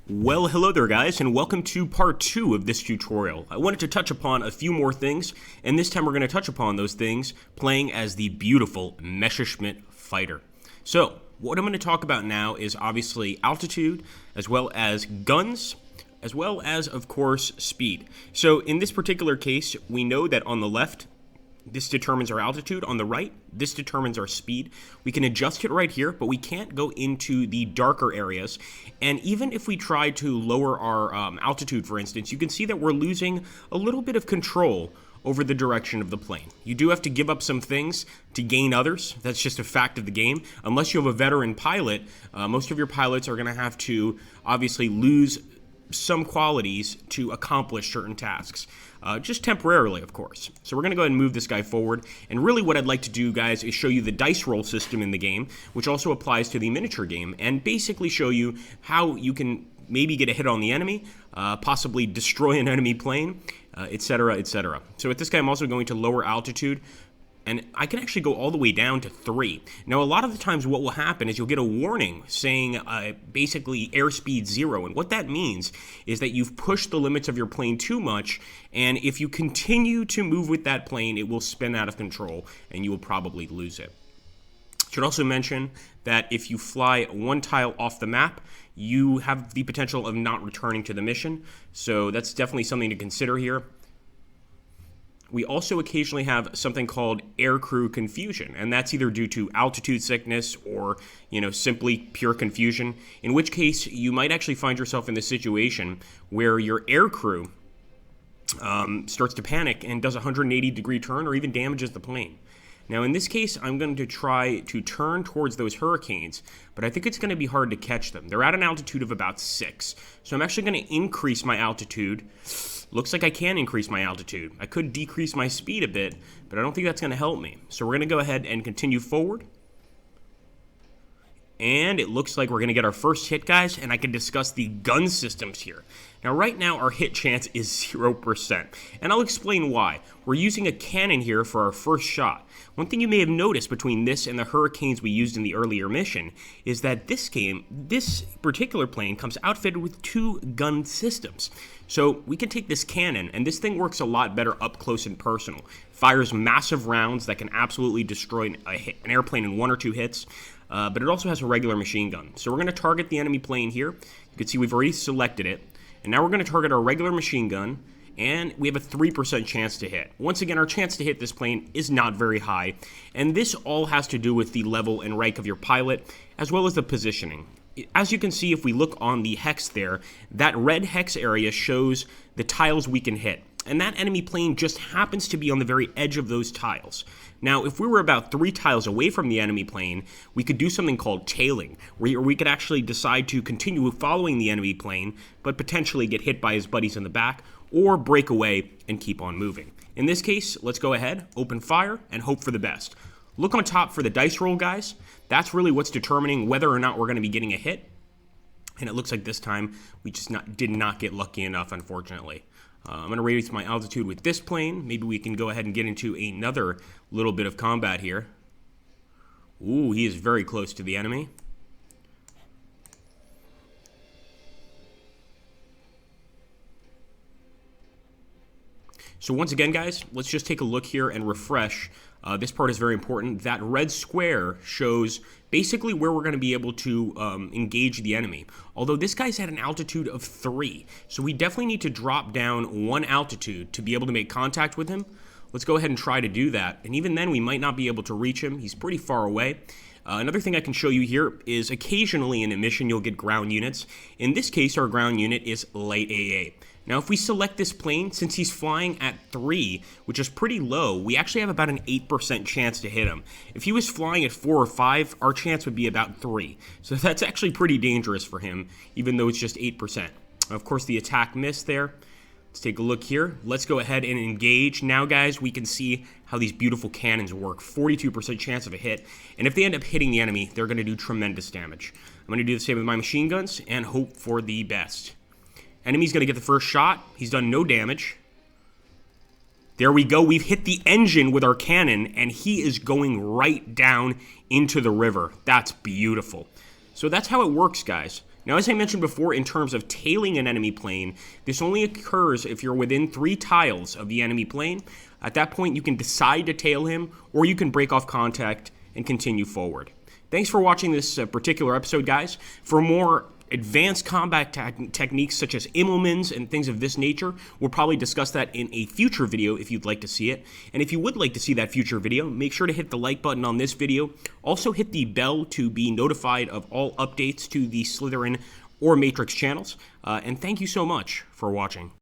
Well, hello there guys, and welcome to part 2 of this tutorial. I wanted to touch upon a few more things, and this time we're going to touch upon those things playing as the beautiful Messerschmitt fighter. So, what I'm going to talk about now is obviously altitude, as well as guns, as well as, of course, speed. So, in this particular case, we know that on the left, this determines our altitude. On the right, this determines our speed. We can adjust it right here, but we can't go into the darker areas. And even if we try to lower our altitude, for instance, you can see that we're losing a little bit of control over the direction of the plane. You do have to give up some things to gain others. That's just a fact of the game. Unless you have a veteran pilot, most of your pilots are going to have to obviously lose some qualities to accomplish certain tasks. Just temporarily, of course. So we're going to go ahead and move this guy forward. And really what I'd like to do, guys, is show you the dice roll system in the game, which also applies to the miniature game, and basically show you how you can maybe get a hit on the enemy, possibly destroy an enemy plane, etc., etc. So with this guy, I'm also going to lower altitude, and I can actually go all the way down to 3. Now, a lot of the times what will happen is you'll get a warning saying basically airspeed 0. And what that means is that you've pushed the limits of your plane too much. And if you continue to move with that plane, it will spin out of control and you will probably lose it. Should also mention that if you fly one tile off the map, you have the potential of not returning to the mission. So that's definitely something to consider here. We also occasionally have something called aircrew confusion, and that's either due to altitude sickness or, simply pure confusion, in which case you might actually find yourself in this situation where your aircrew starts to panic and does a 180-degree turn or even damages the plane. Now, in this case, I'm going to try to turn towards those hurricanes, but I think it's going to be hard to catch them. They're at an altitude of about 6, so I'm actually going to increase my altitude. Looks like I can increase my altitude. I could decrease my speed a bit, but I don't think that's going to help me. So we're going to go ahead and continue forward. And it looks like we're going to get our first hit, guys, and I can discuss the gun systems here. Now, right now, our hit chance is 0%, and I'll explain why. We're using a cannon here for our first shot. One thing you may have noticed between this and the Hurricanes we used in the earlier mission is that this particular plane comes outfitted with 2 gun systems. So we can take this cannon, and this thing works a lot better up close and personal. Fires massive rounds that can absolutely destroy an airplane in 1 or 2 hits. But it also has a regular machine gun. So we're going to target the enemy plane here. You can see we've already selected it. And now we're going to target our regular machine gun. And we have a 3% chance to hit. Once again, our chance to hit this plane is not very high. And this all has to do with the level and rank of your pilot, as well as the positioning. As you can see, if we look on the hex there, that red hex area shows the tiles we can hit. And that enemy plane just happens to be on the very edge of those tiles. Now, if we were about 3 tiles away from the enemy plane, we could do something called tailing, where we could actually decide to continue following the enemy plane, but potentially get hit by his buddies in the back, or break away and keep on moving. In this case, let's go ahead, open fire, and hope for the best. Look on top for the dice roll, guys. That's really what's determining whether or not we're going to be getting a hit. And it looks like this time we just did not get lucky enough, unfortunately. I'm going to raise my altitude with this plane. Maybe we can go ahead and get into another little bit of combat here. Ooh, he is very close to the enemy. So once again, guys, let's just take a look here and refresh. This part is very important. That red square shows basically where we're going to be able to engage the enemy. Although this guy's at an altitude of 3, so we definitely need to drop down 1 altitude to be able to make contact with him. Let's go ahead and try to do that. And even then, we might not be able to reach him. He's pretty far away. Another thing I can show you here is occasionally in a mission you'll get ground units. In this case, our ground unit is light AA. Now, if we select this plane, since he's flying at 3, which is pretty low, we actually have about an 8% chance to hit him. If he was flying at 4 or 5, our chance would be about 3. So that's actually pretty dangerous for him, even though it's just 8%. Of course, the attack missed there. Let's take a look here. Let's go ahead and engage. Now, guys, we can see how these beautiful cannons work. 42% chance of a hit. And if they end up hitting the enemy, they're going to do tremendous damage. I'm going to do the same with my machine guns and hope for the best. Enemy's going to get the first shot. He's done no damage. There we go. We've hit the engine with our cannon, and he is going right down into the river. That's beautiful. So that's how it works, guys. Now, as I mentioned before, in terms of tailing an enemy plane, this only occurs if you're within 3 tiles of the enemy plane. At that point, you can decide to tail him, or you can break off contact and continue forward. Thanks for watching this particular episode, guys. For more advanced combat techniques such as Immelmann's and things of this nature, we'll probably discuss that in a future video if you'd like to see it. And if you would like to see that future video, make sure to hit the like button on this video. Also hit the bell to be notified of all updates to the Slytherin or Matrix channels. And thank you so much for watching.